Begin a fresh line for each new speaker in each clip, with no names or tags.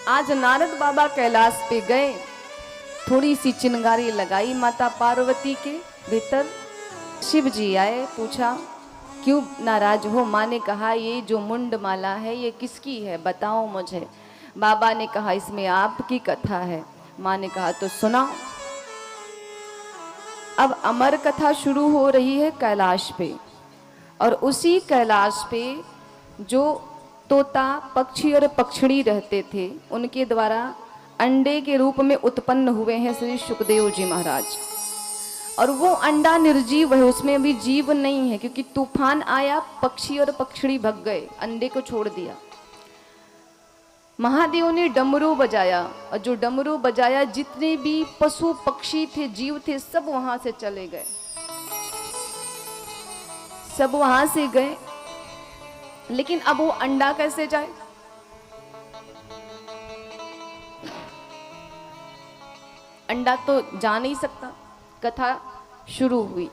आज नारद बाबा कैलाश पे गए, थोड़ी सी चिंगारी लगाई माता पार्वती के भीतर। शिव जी आए, पूछा क्यों नाराज हो। माँ ने कहा ये जो मुंड माला है ये किसकी है, बताओ मुझे। बाबा ने कहा इसमें आपकी कथा है। माँ ने कहा तो सुनाओ। अब अमर कथा शुरू हो रही है कैलाश पे, और उसी कैलाश पे जो तोता पक्षी और पक्षिणी रहते थे उनके द्वारा अंडे के रूप में उत्पन्न हुए हैं श्री सुखदेव जी महाराज। और वो अंडा निर्जीव है, उसमें अभी जीव नहीं है, क्योंकि तूफान आया, पक्षी और पक्षिणी भग गए, अंडे को छोड़ दिया। महादेव ने डमरू बजाया, और जो डमरू बजाया जितने भी पशु पक्षी थे, जीव थे, सब वहां से चले गए, सब वहां से गए। लेकिन अब वो अंडा कैसे जाए? अंडा तो जा नहीं सकता। कथा शुरू हुई।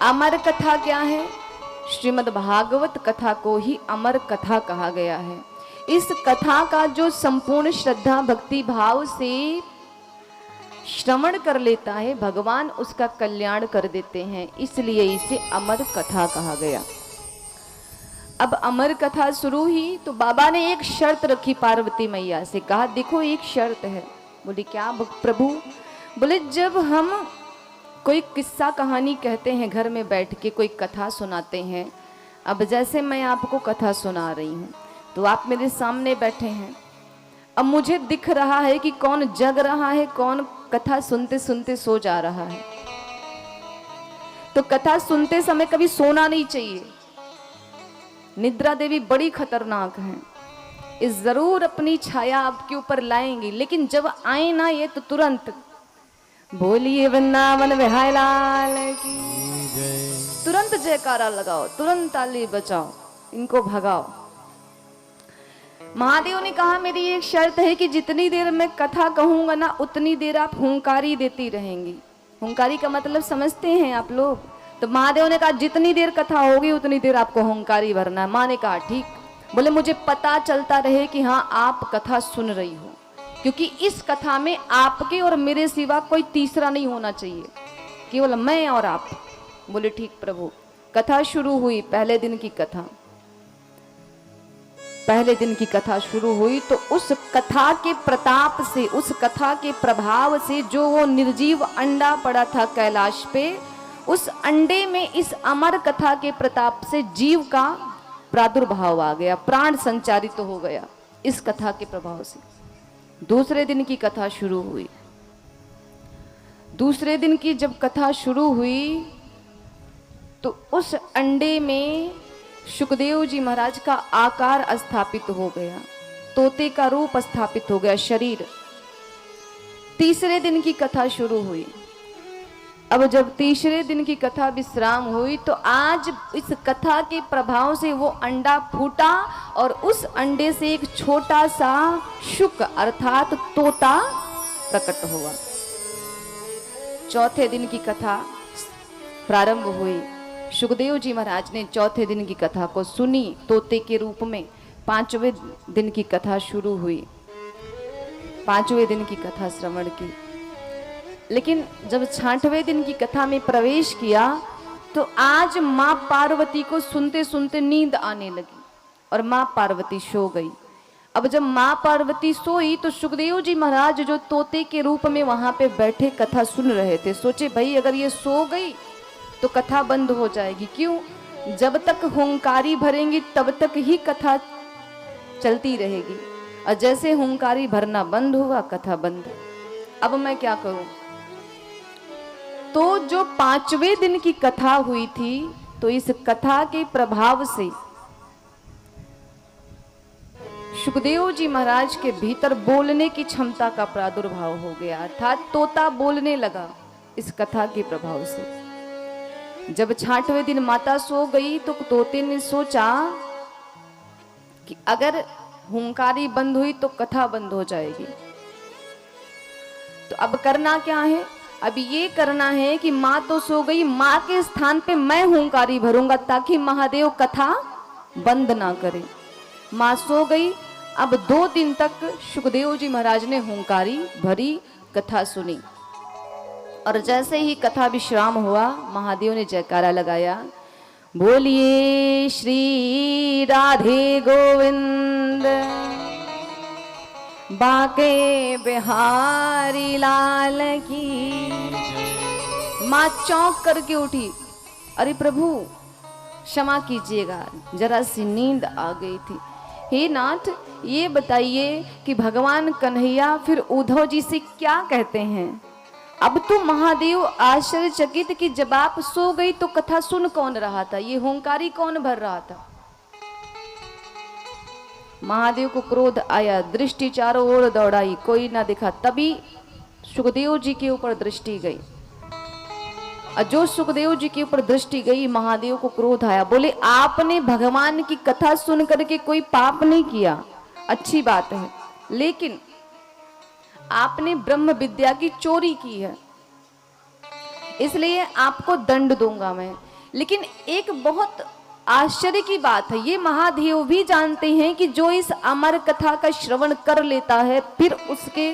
अमर कथा क्या है? श्रीमद् भागवत कथा को ही अमर कथा कहा गया है। इस कथा का जो संपूर्ण श्रद्धा भक्ति भाव से श्रवण कर लेता है, भगवान उसका कल्याण कर देते हैं, इसलिए इसे अमर कथा कहा गया। अब अमर कथा शुरू हुई तो बाबा ने एक शर्त रखी पार्वती मैया से, कहा देखो एक शर्त है। बोली क्या प्रभु? बोले जब हम कोई किस्सा कहानी कहते हैं घर में बैठ के, कोई कथा सुनाते हैं, अब जैसे मैं आपको कथा सुना रही हूँ तो आप मेरे सामने बैठे हैं, अब मुझे दिख रहा है कि कौन जग रहा है, कौन कथा सुनते सुनते सो जा रहा है। तो कथा सुनते समय कभी सोना नहीं चाहिए, निद्रा देवी बड़ी खतरनाक है, इस जरूर अपनी छाया आपके ऊपर लाएंगी, लेकिन जब आए ना ये तो तुरंत बोलिए वृंदावन बिहारी लाल की जय, तुरंत जयकारा लगाओ, तुरंत ताली बजाओ, इनको भगाओ। महादेव ने कहा मेरी एक शर्त है कि जितनी देर मैं कथा कहूंगा ना उतनी देर आप हुंकारी देती रहेंगी। हुंकारी का मतलब समझते हैं आप लोग? तो महादेव ने कहा जितनी देर कथा होगी उतनी देर आपको हुंकारी भरना है। माँ ने कहा ठीक। बोले मुझे पता चलता रहे कि हाँ आप कथा सुन रही हो, क्योंकि इस कथा में आपके और मेरे सिवा कोई तीसरा नहीं होना चाहिए, केवल मैं और आप। बोले ठीक प्रभु। कथा शुरू हुई, पहले दिन की कथा। पहले दिन की कथा शुरू हुई तो उस कथा के प्रताप से, उस कथा के प्रभाव से जो वो निर्जीव अंडा पड़ा था कैलाश पे, उस अंडे में इस अमर कथा के प्रताप से जीव का प्रादुर्भाव आ गया, प्राण संचारित तो हो गया इस कथा के प्रभाव से। दूसरे दिन की कथा शुरू हुई। दूसरे दिन की जब कथा शुरू हुई तो उस अंडे में सुखदेव जी महाराज का आकार स्थापित हो गया, तोते का रूप स्थापित हो गया, शरीर। तीसरे दिन की कथा शुरू हुई। अब जब तीसरे दिन की कथा विश्राम हुई तो आज इस कथा के प्रभाव से वो अंडा फूटा और उस अंडे से एक छोटा सा शुक अर्थात तोता प्रकट हुआ। चौथे दिन की कथा प्रारंभ हुई। सुखदेव जी महाराज ने चौथे दिन की कथा को सुनी तोते के रूप में। पांचवें दिन की कथा शुरू हुई, पांचवें दिन की कथा श्रवण की। लेकिन जब छठवें दिन की कथा में प्रवेश किया तो आज माँ पार्वती को सुनते सुनते नींद आने लगी और माँ पार्वती सो गई। अब जब माँ पार्वती सोई तो सुखदेव जी महाराज जो तोते के रूप में वहां पे बैठे कथा सुन रहे थे, सोचे भाई अगर ये सो गई तो कथा बंद हो जाएगी। क्यों? जब तक हुंकारी भरेंगी तब तक ही कथा चलती रहेगी, और जैसे हुंकारी भरना बंद हुआ कथा बंद। अब मैं क्या करूं? तो जो पांचवें दिन की कथा हुई थी तो इस कथा के प्रभाव से सुखदेव जी महाराज के भीतर बोलने की क्षमता का प्रादुर्भाव हो गया, अर्थात तोता बोलने लगा इस कथा के प्रभाव से। जब छठवें दिन माता सो गई तो तोते ने सोचा कि अगर हुंकारी बंद हुई तो कथा बंद हो जाएगी, तो अब करना क्या है? अब ये करना है कि माँ तो सो गई, माँ के स्थान पे मैं हुंकारी भरूंगा ताकि महादेव कथा बंद ना करे। माँ सो गई, अब 2 दिन तक सुखदेव जी महाराज ने हुंकारी भरी कथा सुनी और जैसे ही कथा विश्राम हुआ महादेव ने जयकारा लगाया, बोलिए श्री राधे गोविंद बाके बिहारी लाल की। माँ चौंक करके उठी, अरे प्रभु क्षमा कीजिएगा, जरा सी नींद आ गई थी। हे नाथ, ये बताइए कि भगवान कन्हैया फिर उद्धव जी से क्या कहते हैं? अब तो महादेव आश्चर्यचकित कि जब आप सो गई तो कथा सुन कौन रहा था, ये होंकारी कौन भर रहा था? महादेव को क्रोध आया, दृष्टि चारों ओर दौड़ाई, कोई ना दिखा। तभी सुखदेव जी के ऊपर दृष्टि गई और जो सुखदेव जी के ऊपर दृष्टि गई, महादेव को क्रोध आया। बोले, आपने भगवान की कथा सुन करके कोई पाप नहीं किया, अच्छी बात है, लेकिन आपने ब्रह्म विद्या की चोरी की है, इसलिए आपको दंड दूंगा मैं। लेकिन एक बहुत आश्चर्य की बात है, ये महादेव भी जानते हैं कि जो इस अमर कथा का श्रवण कर लेता है, फिर उसके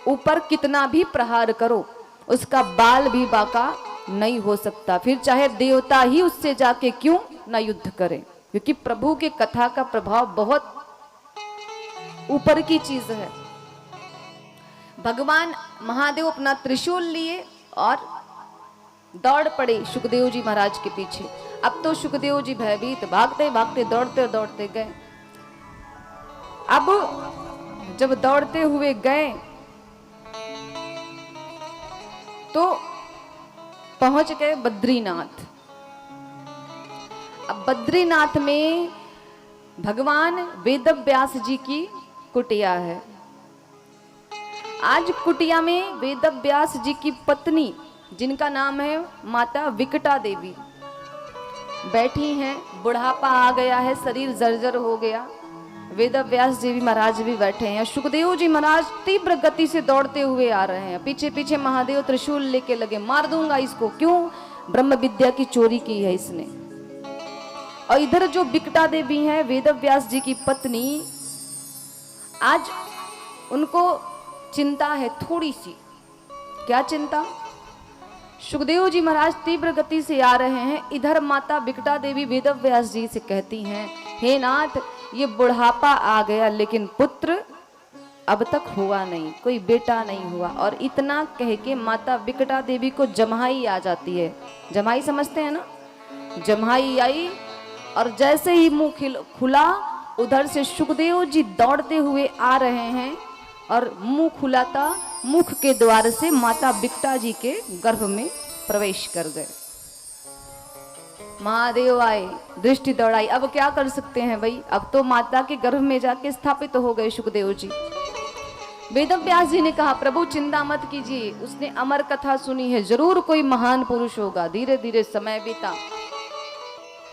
ऊपर कितना भी प्रहार करो, उसका बाल भी बाका नहीं हो सकता, फिर चाहे देवता ही उससे जाके क्यों न युद्ध करे, क्योंकि प्रभु के कथा का प्रभाव बहुत ऊपर की चीज है। भगवान महादेव अपना त्रिशूल लिए और दौड़ पड़े सुखदेव जी महाराज के पीछे। अब तो सुखदेव जी भयभीत भागते भागते दौड़ते दौड़ते गए। अब जब दौड़ते हुए गए तो पहुंच गए बद्रीनाथ। अब बद्रीनाथ में भगवान वेदव्यास जी की कुटिया है। आज कुटिया में वेदव्यास जी की पत्नी, जिनका नाम है माता विकटा देवी, बैठी हैं। बुढ़ापा आ गया है, शरीर जर्जर हो गया। वेदव्यास जी भी महाराज भी बैठे हैं। सुखदेव जी महाराज तीव्र गति से दौड़ते हुए आ रहे हैं। पीछे पीछे महादेव त्रिशूल लेके लगे, मार दूंगा इसको, क्यों? ब्रह्म विद्या की चोरी की है इसने। और इधर जो विकटा देवी है वेदव्यास जी की पत्नी, आज उनको चिंता है थोड़ी सी। क्या चिंता? सुखदेव जी महाराज तीव्र गति से आ रहे हैं। इधर माता विकटा देवी वेदव्यास जी से कहती हैं, हे नाथ, ये बुढ़ापा आ गया लेकिन पुत्र अब तक हुआ नहीं, कोई बेटा नहीं हुआ। और इतना कह के माता विकटा देवी को जम्हाई आ जाती है। जम्हाई समझते हैं ना? जम्हाई आई और जैसे ही मुंह खुला, उधर से सुखदेव जी दौड़ते हुए आ रहे हैं और मुंह खुलाता मुख के द्वार से माता विकटा जी के गर्भ में प्रवेश कर गए। महादेव आए, दृष्टि दौड़ाई। अब क्या कर सकते हैं भाई, अब तो माता के गर्भ में जाके स्थापित हो गए सुखदेव जी। वेदव्यास जी ने कहा, प्रभु चिंता मत कीजिए, उसने अमर कथा सुनी है, जरूर कोई महान पुरुष होगा। धीरे धीरे समय बीता,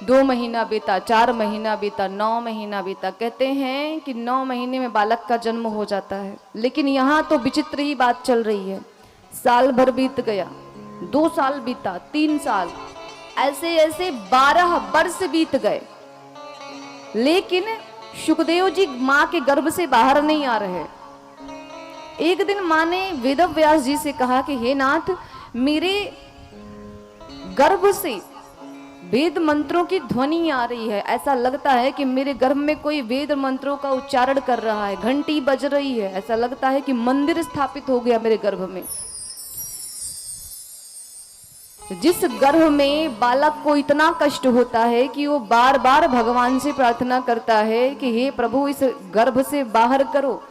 2 महीना बीता, 4 महीना बीता, 9 महीना बीता। कहते हैं कि 9 महीने में बालक का जन्म हो जाता है। लेकिन यहाँ तो विचित्र ही बात चल रही है। साल भर बीत गया, 2 साल बीता, 3 साल, ऐसे ऐसे 12 वर्ष बीत गए, लेकिन सुखदेव जी माँ के गर्भ से बाहर नहीं आ रहे। एक दिन माँ ने वेदव्यास जी से कहा कि हे नाथ, मेरे गर्भ से वेद मंत्रों की ध्वनि आ रही है, ऐसा लगता है कि मेरे गर्भ में कोई वेद मंत्रों का उच्चारण कर रहा है, घंटी बज रही है, ऐसा लगता है कि मंदिर स्थापित हो गया मेरे गर्भ में। जिस गर्भ में बालक को इतना कष्ट होता है कि वो बार बार भगवान से प्रार्थना करता है कि हे प्रभु, इस गर्भ से बाहर करो।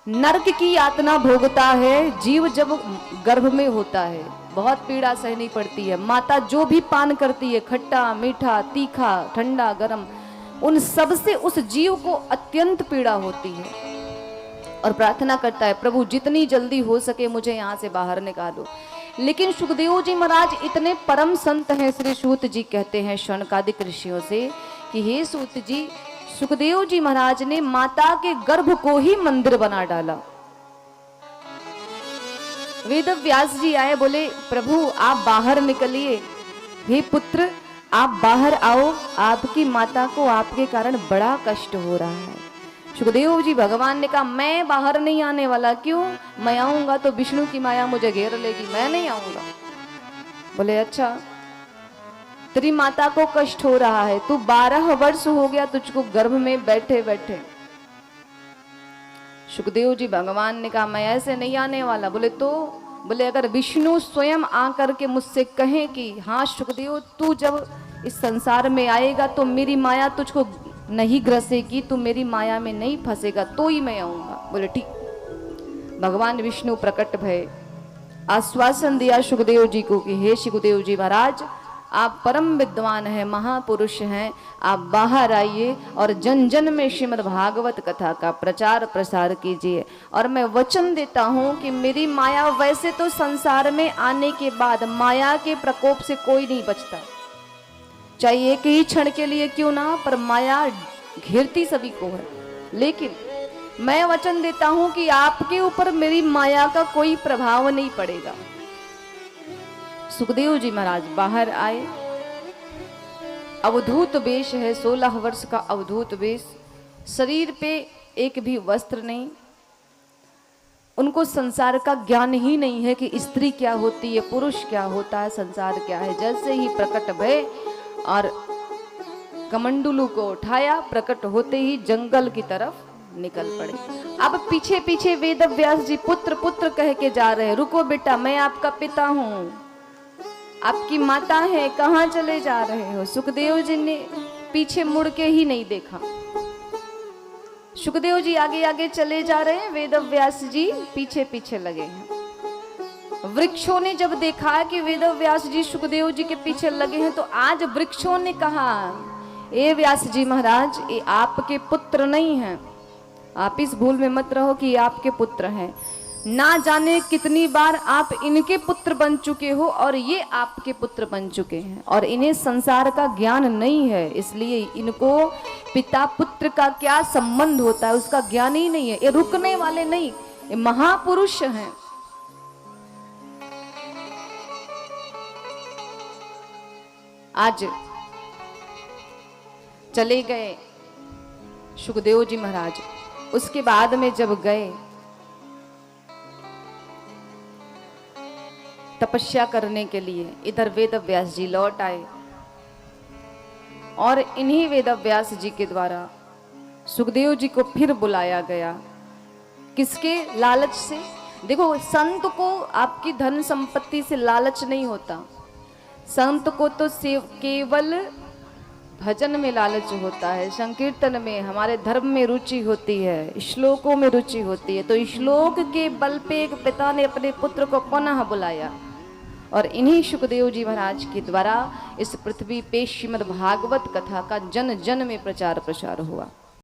नरक की यातना भोगता है जीव जब गर्भ में होता है, बहुत पीड़ा सहनी पड़ती है। माता जो भी पान करती है, खट्टा मीठा तीखा ठंडा गरम, उन सब से उस जीव को अत्यंत पीड़ा होती है और प्रार्थना करता है, प्रभु जितनी जल्दी हो सके मुझे यहाँ से बाहर निकालो। लेकिन सुखदेव जी महाराज इतने परम संत हैं, श्री सूत जी कहते हैं शौनकादिक ऋषियों से कि हे सूत जी, सुखदेव जी महाराज ने माता के गर्भ को ही मंदिर बना डाला। वेदव्यास जी आए, बोले प्रभु आप बाहर निकलिए, हे पुत्र आप बाहर आओ, आपकी माता को आपके कारण बड़ा कष्ट हो रहा है। सुखदेव जी भगवान ने कहा मैं बाहर नहीं आने वाला। क्यों? मैं आऊंगा तो विष्णु की माया मुझे घेर लेगी, मैं नहीं आऊंगा। बोले अच्छा, तेरी माता को कष्ट हो रहा है, तू 12 वर्ष हो गया तुझको गर्भ में बैठे बैठे। सुखदेव जी भगवान ने कहा मैं ऐसे नहीं आने वाला। बोले तो? बोले अगर विष्णु स्वयं आकर के मुझसे कहे कि हाँ सुखदेव तू जब इस संसार में आएगा तो मेरी माया तुझको नहीं ग्रसेगी, तू मेरी माया में नहीं फंसेगा, तो ही मैं आऊंगा। बोले ठीक। भगवान विष्णु प्रकट भय, आश्वासन दिया सुखदेव जी को कि हे सुखदेव जी महाराज, आप परम विद्वान हैं, महापुरुष हैं, आप बाहर आइए और जन जन में श्रीमद् भागवत कथा का प्रचार प्रसार कीजिए। और मैं वचन देता हूं कि मेरी माया, वैसे तो संसार में आने के बाद माया के प्रकोप से कोई नहीं बचता, चाहे एक ही क्षण के लिए क्यों ना, पर माया घेरती सभी को है। लेकिन मैं वचन देता हूं कि आपके ऊपर मेरी माया का कोई प्रभाव नहीं पड़ेगा। सुखदेव जी महाराज बाहर आए, अवधूत वेश है, 16 वर्ष का अवधूत वेश, शरीर पे एक भी वस्त्र नहीं। उनको संसार का ज्ञान ही नहीं है कि स्त्री क्या होती है, पुरुष क्या होता है, संसार क्या है। जैसे ही प्रकट भय और कमंडलू को उठाया, प्रकट होते ही जंगल की तरफ निकल पड़े। अब पीछे पीछे वेद व्यास जी पुत्र पुत्र कह के जा रहे हैं, रुको बेटा मैं आपका पिता हूं, आपकी माता है, कहां चले जा रहे हो? सुखदेव जी ने पीछे मुड़ के ही नहीं देखा। सुखदेव जी आगे आगे चले जा रहे हैं, वेद व्यास जी पीछे पीछे लगे हैं। वृक्षों ने जब देखा कि वेद व्यास जी सुखदेव जी के पीछे लगे हैं, तो आज वृक्षों ने कहा ए व्यास जी महाराज, ये आपके पुत्र नहीं हैं, आप इस भूल में मत रहो कि ये आपके पुत्र हैं। ना जाने कितनी बार आप इनके पुत्र बन चुके हो और ये आपके पुत्र बन चुके हैं, और इन्हें संसार का ज्ञान नहीं है, इसलिए इनको पिता पुत्र का क्या संबंध होता है उसका ज्ञान ही नहीं है। ये रुकने वाले नहीं, ये महापुरुष हैं। आज चले गए सुखदेव जी महाराज। उसके बाद में जब गए तपस्या करने के लिए, इधर वेद व्यास जी लौट आए और इन्हीं वेद व्यास जी के द्वारा सुखदेव जी को फिर बुलाया गया। किसके लालच से? देखो, संत को आपकी धन संपत्ति से लालच नहीं होता, संत को तो केवल भजन में लालच होता है, संकीर्तन में, हमारे धर्म में रुचि होती है, श्लोकों में रुचि होती है। तो श्लोक के बल पे एक पिता ने अपने पुत्र को पुनः बुलाया और इन्हीं सुखदेव जी महाराज के द्वारा इस पृथ्वी पे श्रीमद् भागवत कथा का जन जन में प्रचार प्रसार हुआ।